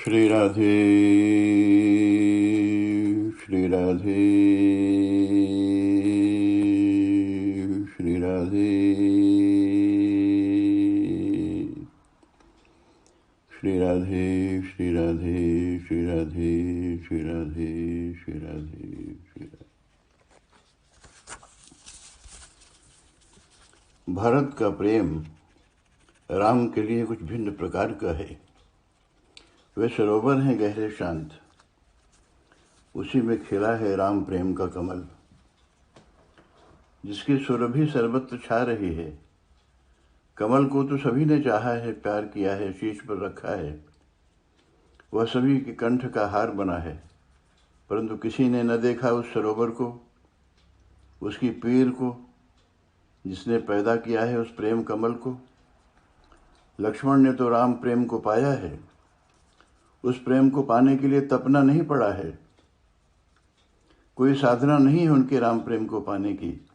श्री राधे श्री राधे श्री राधे श्री राधे श्री राधे श्री राधे श्री राधे श्री राधे श्री राधे। भारत का प्रेम राम के लिए कुछ भिन्न प्रकार का है। वे सरोवर हैं गहरे शांत, उसी में खिला है राम प्रेम का कमल, जिसकी सुरभि सर्वत्र छा रही है। कमल को तो सभी ने चाहा है, प्यार किया है, शीश पर रखा है, वह सभी के कंठ का हार बना है। परंतु किसी ने न देखा उस सरोवर को, उसकी पीर को, जिसने पैदा किया है उस प्रेम कमल को। लक्ष्मण ने तो राम प्रेम को पाया है, उस प्रेम को पाने के लिए तपना नहीं पड़ा है। कोई साधना नहीं है उनके राम प्रेम को पाने की।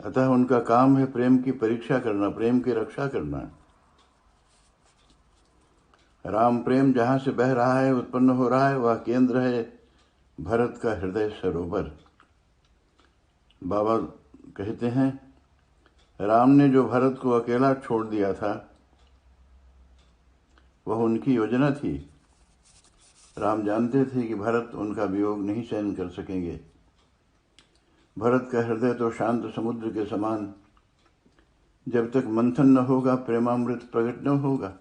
अतः उनका काम है प्रेम की परीक्षा करना, प्रेम की रक्षा करना। राम प्रेम जहाँ से बह रहा है, उत्पन्न हो रहा है, वह केंद्र है भरत का हृदय सरोवर। बाबा कहते हैं, राम ने जो भरत को अकेला छोड़ दिया था वह उनकी योजना थी। राम जानते थे कि भरत उनका वियोग नहीं सहन कर सकेंगे। भरत का हृदय तो शांत समुद्र के समान, जब तक मंथन न होगा प्रेमामृत प्रकट न होगा।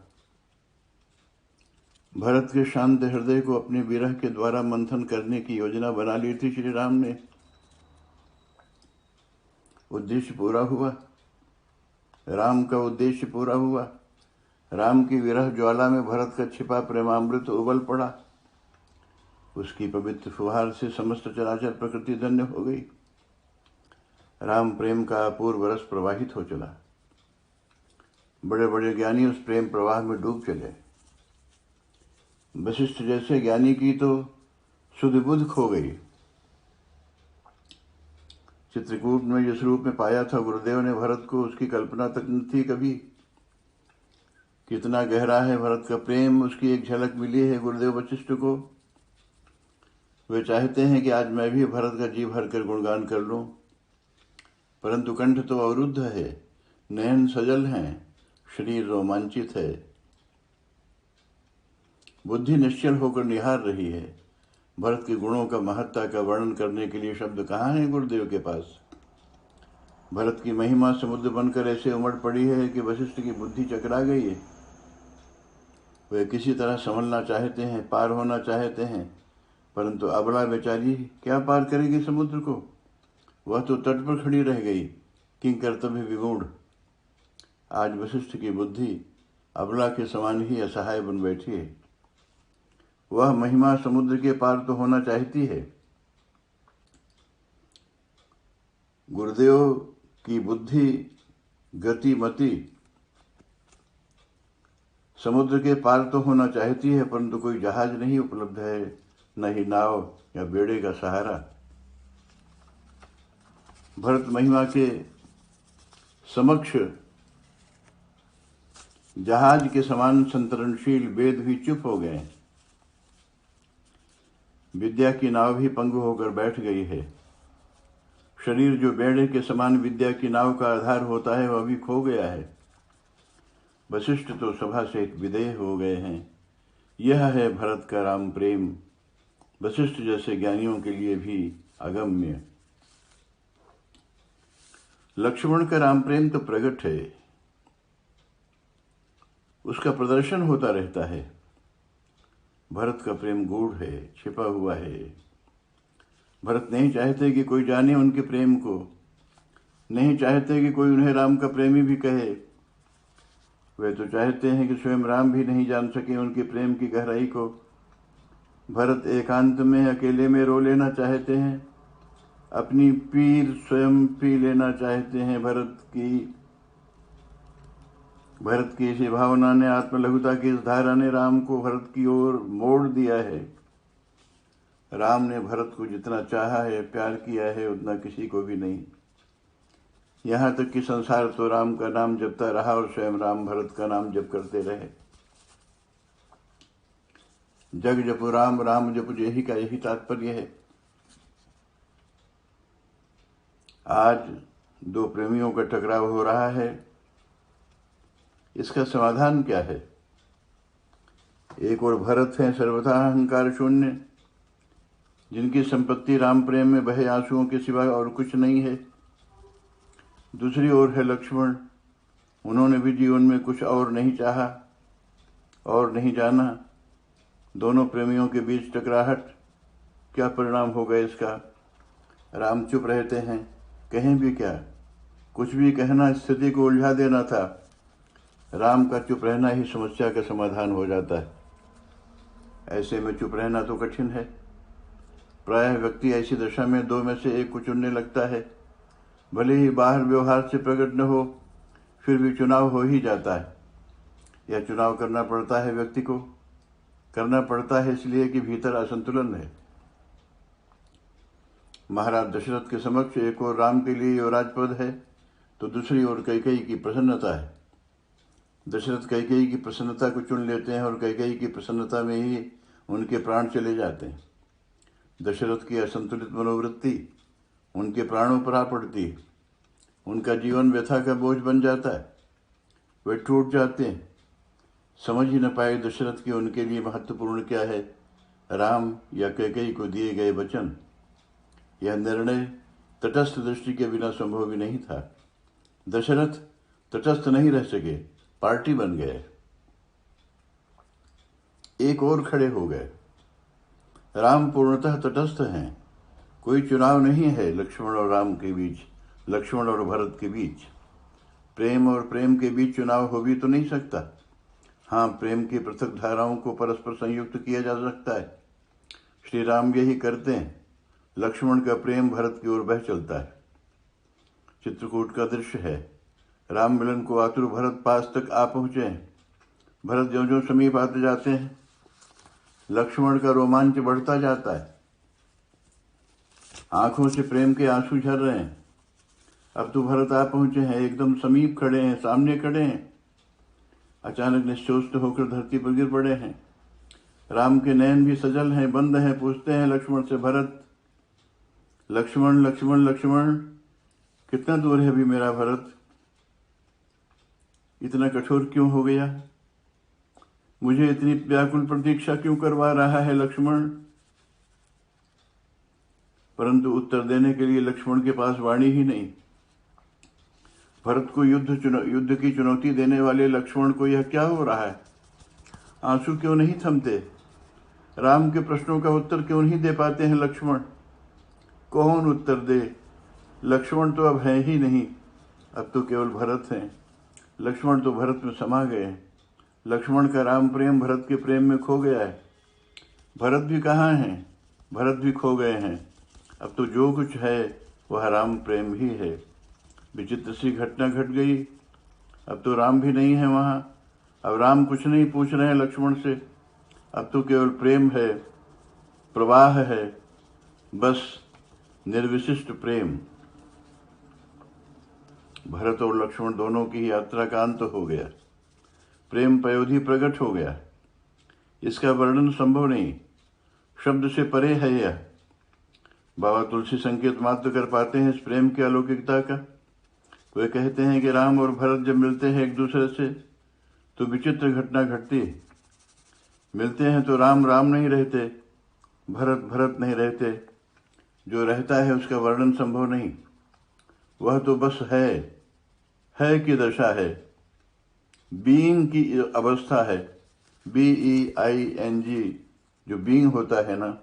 भरत के शांत हृदय को अपने विरह के द्वारा मंथन करने की योजना बना ली थी श्री राम ने। उद्देश्य पूरा हुआ, राम का उद्देश्य पूरा हुआ। राम की विरह ज्वाला में भरत का छिपा प्रेमामृत उबल पड़ा। उसकी पवित्र फुहार से समस्त चराचर प्रकृति धन्य हो गई। राम प्रेम का अपूर्व रस प्रवाहित हो चला। बड़े बड़े ज्ञानी उस प्रेम प्रवाह में डूब चले। वशिष्ठ जैसे ज्ञानी की तो सुध बुध खो गई। चित्रकूट में जिस रूप में पाया था गुरुदेव ने भरत को, उसकी कल्पना तक न थी कभी। कितना गहरा है भरत का प्रेम, उसकी एक झलक मिली है गुरुदेव वशिष्ठ को। वे चाहते हैं कि आज मैं भी भरत का जी भर कर गुणगान कर लूं, परंतु कंठ तो अवरुद्ध है, नयन सजल हैं, शरीर रोमांचित है, बुद्धि निश्चल होकर निहार रही है। भरत के गुणों का, महत्ता का वर्णन करने के लिए शब्द कहाँ हैं गुरुदेव के पास। भरत की महिमा समुद्र बनकर ऐसे उमड़ पड़ी है कि वशिष्ठ की बुद्धि चकरा गई है। वे किसी तरह संभलना चाहते हैं, पार होना चाहते हैं, परंतु अबला बेचारी क्या पार करेगी समुद्र को। वह तो तट पर खड़ी रह गई, किंकर्तव्य विमूढ़। आज वशिष्ठ की बुद्धि अबला के समान ही असहाय बन बैठी है। वह महिमा समुद्र के पार तो होना चाहती है। गुरुदेव की बुद्धि गतिमति समुद्र के पार तो होना चाहती है, परंतु कोई जहाज नहीं उपलब्ध है, न ही नाव या बेड़े का सहारा। भरत महिमा के समक्ष जहाज के समान संतरणशील वेद भी चुप हो गए। विद्या की नाव भी पंगु होकर बैठ गई है। शरीर जो बेड़े के समान विद्या की नाव का आधार होता है, वह भी खो गया है। वशिष्ठ तो सभा से विदेह हो गए हैं। यह है भरत का राम प्रेम, वशिष्ठ जैसे ज्ञानियों के लिए भी अगम्य। लक्ष्मण का राम प्रेम तो प्रकट है, उसका प्रदर्शन होता रहता है। भरत का प्रेम गूढ़ है, छिपा हुआ है। भरत नहीं चाहते कि कोई जाने उनके प्रेम को, नहीं चाहते कि कोई उन्हें राम का प्रेमी भी कहे। वे तो चाहते हैं कि स्वयं राम भी नहीं जान सके उनके प्रेम की गहराई को। भरत एकांत में अकेले में रो लेना चाहते हैं, अपनी पीर स्वयं पी लेना चाहते हैं। भरत की इसी भावना ने, आत्मलघुता की इस धारा ने राम को भरत की ओर मोड़ दिया है। राम ने भरत को जितना चाहा है, प्यार किया है, उतना किसी को भी नहीं। यहाँ तक कि संसार तो राम का नाम जपता रहा और स्वयं राम भरत का नाम जप करते रहे। जग जपु राम राम जपु जेहि का यही तात्पर्य है। आज दो प्रेमियों का टकराव हो रहा है, इसका समाधान क्या है? एक और भरत हैं सर्वथा अहंकार शून्य, जिनकी संपत्ति राम प्रेम में बहे आंसुओं के सिवा और कुछ नहीं है। दूसरी ओर है लक्ष्मण, उन्होंने भी जीवन में कुछ और नहीं चाहा और नहीं जाना। दोनों प्रेमियों के बीच टकराहट, क्या परिणाम होगा इसका? राम चुप रहते हैं, कहें भी क्या? कुछ भी कहना स्थिति को उलझा देना था। राम का चुप रहना ही समस्या का समाधान हो जाता है। ऐसे में चुप रहना तो कठिन है। प्रायः व्यक्ति ऐसी दशा में दो में से एक को चुनने लगता है। भले ही बाहर व्यवहार से प्रकट न हो, फिर भी चुनाव हो ही जाता है। यह चुनाव करना पड़ता है व्यक्ति को। करना पड़ता है इसलिए कि भीतर असंतुलन है। महाराज दशरथ के समक्ष एक और राम के लिए युवराज पद है, तो दूसरी ओर कैकेयी की प्रसन्नता है। दशरथ कैकेयी की प्रसन्नता को चुन लेते हैं और कैकेयी की प्रसन्नता में ही उनके प्राण चले जाते हैं। दशरथ की असंतुलित मनोवृत्ति उनके प्राणों पर आ पड़ती है। उनका जीवन व्यथा का बोझ बन जाता है। वे टूट जाते हैं। समझ ही न पाए दशरथ की उनके लिए महत्वपूर्ण क्या है, राम या कैकेयी को दिए गए वचन। यह निर्णय तटस्थ दृष्टि के बिना संभव भी नहीं था। दशरथ तटस्थ नहीं रह सके, पार्टी बन गए। एक और खड़े हो गए। राम पूर्णतः तटस्थ हैं। कोई चुनाव नहीं है लक्ष्मण और राम के बीच, लक्ष्मण और भरत के बीच। प्रेम और प्रेम के बीच चुनाव हो भी तो नहीं सकता। हाँ, प्रेम की पृथक धाराओं को परस्पर संयुक्त किया जा सकता है। श्री राम यही करते हैं। लक्ष्मण का प्रेम भरत की ओर बह चलता है। चित्रकूट का दृश्य है। राम मिलन को आतुर भरत पास तक आ पहुंचे हैं। भरत ज्यों-ज्यों समीप आते जाते हैं, लक्ष्मण का रोमांच बढ़ता जाता है। आंखों से प्रेम के आंसू झर रहे हैं। अब तो भरत आ पहुंचे हैं, एकदम समीप खड़े हैं, सामने खड़े हैं। अचानक निश्चोष्ट होकर धरती पर गिर पड़े हैं। राम के नयन भी सजल हैं, बंद हैं। पूछते हैं लक्ष्मण से, भरत, लक्ष्मण लक्ष्मण लक्ष्मण, कितना दूर है अभी मेरा भरत? इतना कठोर क्यों हो गया? मुझे इतनी व्याकुल प्रतीक्षा क्यों करवा रहा है लक्ष्मण? परंतु उत्तर देने के लिए लक्ष्मण के पास वाणी ही नहीं। भरत को युद्ध की चुनौती देने वाले लक्ष्मण को यह क्या हो रहा है? आंसू क्यों नहीं थमते? राम के प्रश्नों का उत्तर क्यों नहीं दे पाते हैं लक्ष्मण? कौन उत्तर दे? लक्ष्मण तो अब है ही नहीं, अब तो केवल भरत हैं। लक्ष्मण तो भरत में समा गए हैं। लक्ष्मण का राम प्रेम भरत के प्रेम में खो गया है। भरत भी कहाँ हैं? भरत भी खो गए हैं। अब तो जो कुछ है वह राम प्रेम ही है। विचित्र सी घटना घट गई। अब तो राम भी नहीं है वहाँ। अब राम कुछ नहीं पूछ रहे हैं लक्ष्मण से। अब तो केवल प्रेम है, प्रवाह है, बस निर्विशिष्ट प्रेम। भरत और लक्ष्मण दोनों की यात्रा का अंत हो गया। प्रेम पयोधि प्रकट हो गया। इसका वर्णन संभव नहीं, शब्द से परे है यह। बाबा तुलसी संकेत मात्र कर पाते हैं इस प्रेम की अलौकिकता का। वे कहते हैं कि राम और भरत जब मिलते हैं एक दूसरे से तो विचित्र घटना घटती है। मिलते हैं तो राम राम नहीं रहते, भरत भरत नहीं रहते। जो रहता है उसका वर्णन संभव नहीं। वह तो बस है की दशा है, बीइंग की अवस्था है। BEING, जो बीइंग होता है ना,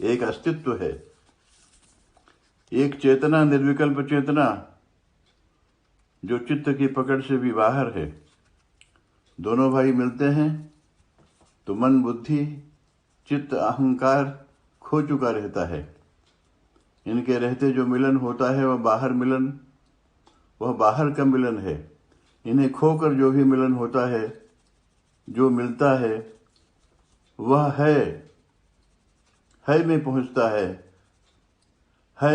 एक अस्तित्व है, एक चेतना, निर्विकल्प चेतना जो चित्त की पकड़ से भी बाहर है। दोनों भाई मिलते हैं तो मन, बुद्धि, चित्त, अहंकार खो चुका रहता है। इनके रहते जो मिलन होता है वह बाहर का मिलन है। इन्हें खोकर जो भी मिलन होता है, जो मिलता है, वह है में पहुंचता है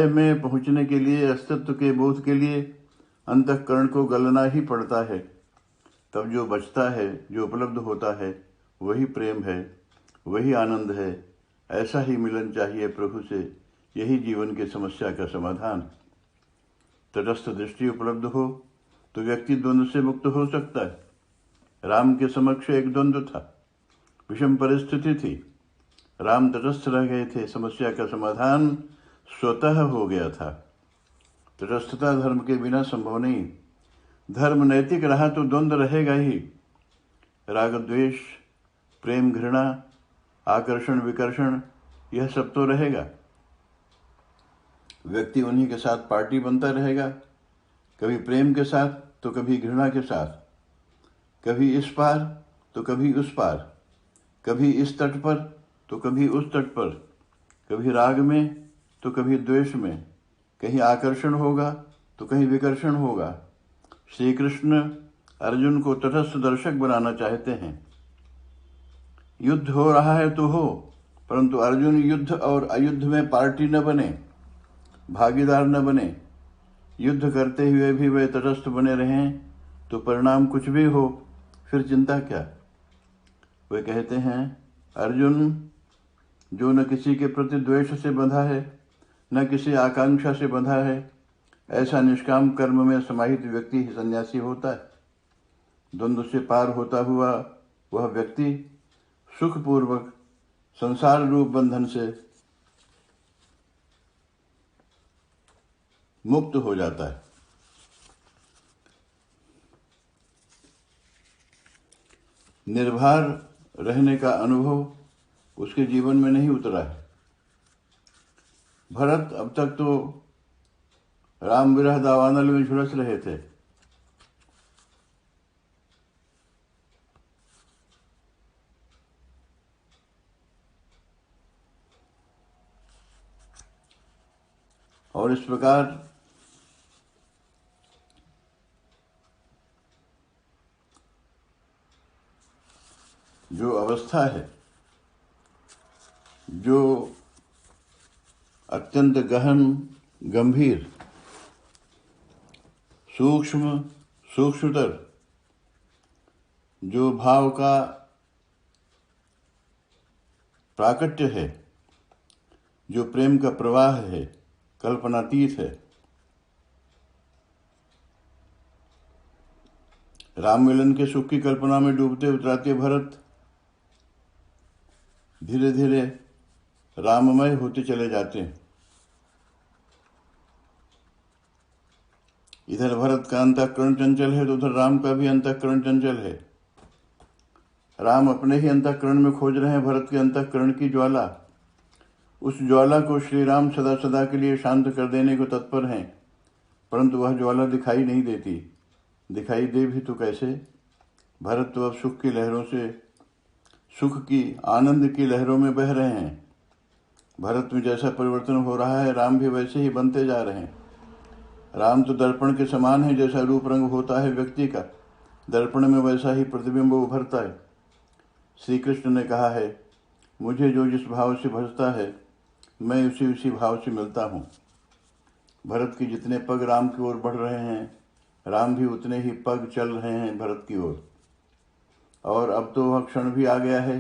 में पहुंचने के लिए, अस्तित्व के बोध के लिए अंतःकरण को गलना ही पड़ता है। तब जो बचता है, जो उपलब्ध होता है, वही प्रेम है, वही आनंद है। ऐसा ही मिलन चाहिए प्रभु से, यही जीवन की समस्या का समाधान। तटस्थ दृष्टि उपलब्ध हो तो व्यक्ति द्वंद्व से मुक्त हो सकता है। राम के समक्ष एक द्वंद्व था, विषम परिस्थिति थी। राम तटस्थ रह गए थे, समस्या का समाधान स्वतः हो गया था। तटस्थता धर्म के बिना संभव नहीं। धर्म नैतिक रहा तो द्वंद्व रहेगा ही। राग द्वेष, प्रेम घृणा, आकर्षण विकर्षण, यह सब तो रहेगा। व्यक्ति उन्हीं के साथ पार्टी बनता रहेगा, कभी प्रेम के साथ तो कभी घृणा के साथ, कभी इस पार तो कभी उस पार, कभी इस तट पर तो कभी उस तट पर, कभी राग में तो कभी द्वेष में, कहीं आकर्षण होगा तो कहीं विकर्षण होगा। श्री कृष्ण अर्जुन को तटस्थ दर्शक बनाना चाहते हैं। युद्ध हो रहा है तो हो, परंतु अर्जुन युद्ध और अयुद्ध में पार्टी न बने, भागीदार न बने। युद्ध करते हुए भी वे तटस्थ बने रहें तो परिणाम कुछ भी हो, फिर चिंता क्या। वे कहते हैं, अर्जुन जो न किसी के प्रति द्वेष से बंधा है, न किसी आकांक्षा से बंधा है, ऐसा निष्काम कर्म में समाहित व्यक्ति ही सन्यासी होता है। द्वंद्व से पार होता हुआ वह व्यक्ति सुखपूर्वक संसार रूप बंधन से मुक्त हो जाता है। निर्भर रहने का अनुभव उसके जीवन में नहीं उतरा है। भरत अब तक तो राम विरह दावानल में झुलस रहे थे। और इस प्रकार जो अवस्था है, जो अत्यंत गहन गंभीर सूक्ष्मतर जो भाव का प्राकट्य है, जो प्रेम का प्रवाह है, कल्पनातीत है। राम मिलन के सुख की कल्पना में डूबते उतराते भरत धीरे धीरे राममय होते चले जाते हैं। इधर भरत का अंतःकरण चंचल है तो उधर राम का भी अंतःकरण चंचल है। राम अपने ही अंतःकरण में खोज रहे हैं भरत के अंतःकरण की ज्वाला। उस ज्वाला को श्री राम सदा सदा के लिए शांत कर देने को तत्पर हैं, परंतु वह ज्वाला दिखाई नहीं देती। दिखाई दे भी तो कैसे। भरत तो अब सुख की लहरों से, सुख की आनंद की लहरों में बह रहे हैं। भरत में जैसा परिवर्तन हो रहा है, राम भी वैसे ही बनते जा रहे हैं। राम तो दर्पण के समान है, जैसा रूप रंग होता है व्यक्ति का, दर्पण में वैसा ही प्रतिबिंब उभरता है। श्री कृष्ण ने कहा है, मुझे जो जिस भाव से भजता है मैं उसी भाव से मिलता हूँ। भरत के जितने पग राम की ओर बढ़ रहे हैं, राम भी उतने ही पग चल रहे हैं भरत की ओर। और अब तो वह क्षण भी आ गया है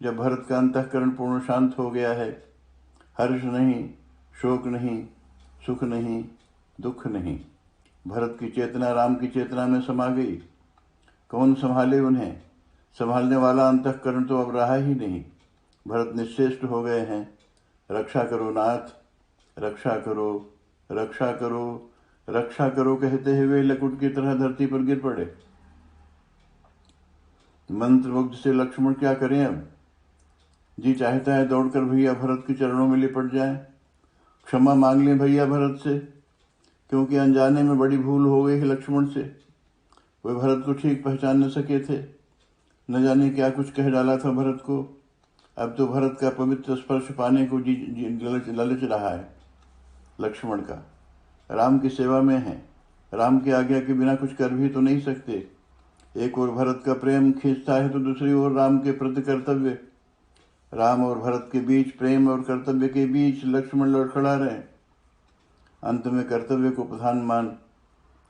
जब भरत का अंतःकरण पूर्ण शांत हो गया है। हर्ष नहीं, शोक नहीं, सुख नहीं, दुख नहीं। भरत की चेतना राम की चेतना में समा गई। कौन संभाले उन्हें? संभालने वाला अंतःकरण तो अब रहा ही नहीं। भरत निश्चेष्ट हो गए हैं। रक्षा करो नाथ, रक्षा करो, रक्षा करो, रक्षा करो कहते हुए लकुट की तरह धरती पर गिर पड़े। मंत्रमुग्ध से लक्ष्मण क्या करें अब? जी चाहता है दौड़कर भैया भरत के चरणों में लिपट जाए, क्षमा मांग लें भैया भरत से, क्योंकि अनजाने में बड़ी भूल हो गई है लक्ष्मण से। वे भरत को ठीक पहचान न सके थे, न जाने क्या कुछ कह डाला था भरत को। अब तो भरत का पवित्र स्पर्श पाने को ललच रहा है लक्ष्मण का। राम की सेवा में है, राम की आज्ञा के बिना कुछ कर भी तो नहीं सकते। एक ओर भरत का प्रेम खींचता है तो दूसरी ओर राम के प्रति कर्तव्य। राम और भरत के बीच, प्रेम और कर्तव्य के बीच लक्ष्मण लड़खड़ा रहे। अंत में कर्तव्य को प्रधान मान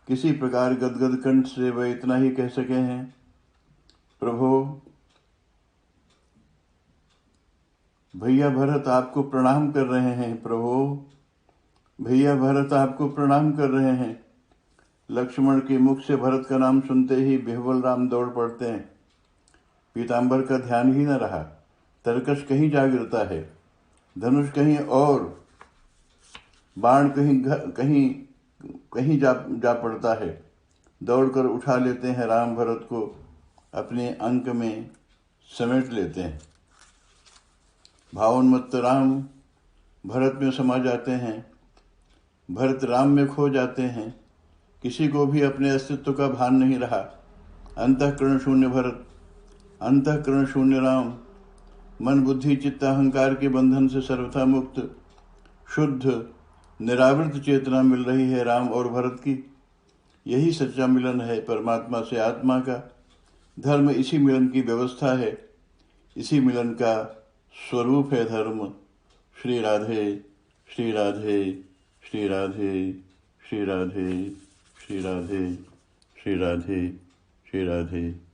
किसी प्रकार गदगद कंठ से वह इतना ही कह सके हैं, प्रभो भैया भरत आपको प्रणाम कर रहे हैं, प्रभो भैया भरत आपको प्रणाम कर रहे हैं। लक्ष्मण के मुख से भरत का नाम सुनते ही बिहबल राम दौड़ पड़ते हैं। पीताम्बर का ध्यान ही न रहा, तरकश कहीं जा गिरता है, धनुष कहीं और, बाण कहीं कहीं जा पड़ता है। दौड़कर उठा लेते हैं राम, भरत को अपने अंक में समेट लेते हैं। भावोन्मत्त राम भरत में समा जाते हैं, भरत राम में खो जाते हैं। किसी को भी अपने अस्तित्व का भान नहीं रहा। अंतःकरण शून्य भरत, अंतःकरण शून्य राम, मन बुद्धि चित्त अहंकार के बंधन से सर्वथा मुक्त शुद्ध निरावृत चेतना मिल रही है राम और भरत की। यही सच्चा मिलन है परमात्मा से आत्मा का। धर्म इसी मिलन की व्यवस्था है, इसी मिलन का स्वरूप है धर्म। श्री राधे श्री राधे श्री राधे श्री राधे श्री राधे श्री राधे श्री राधे।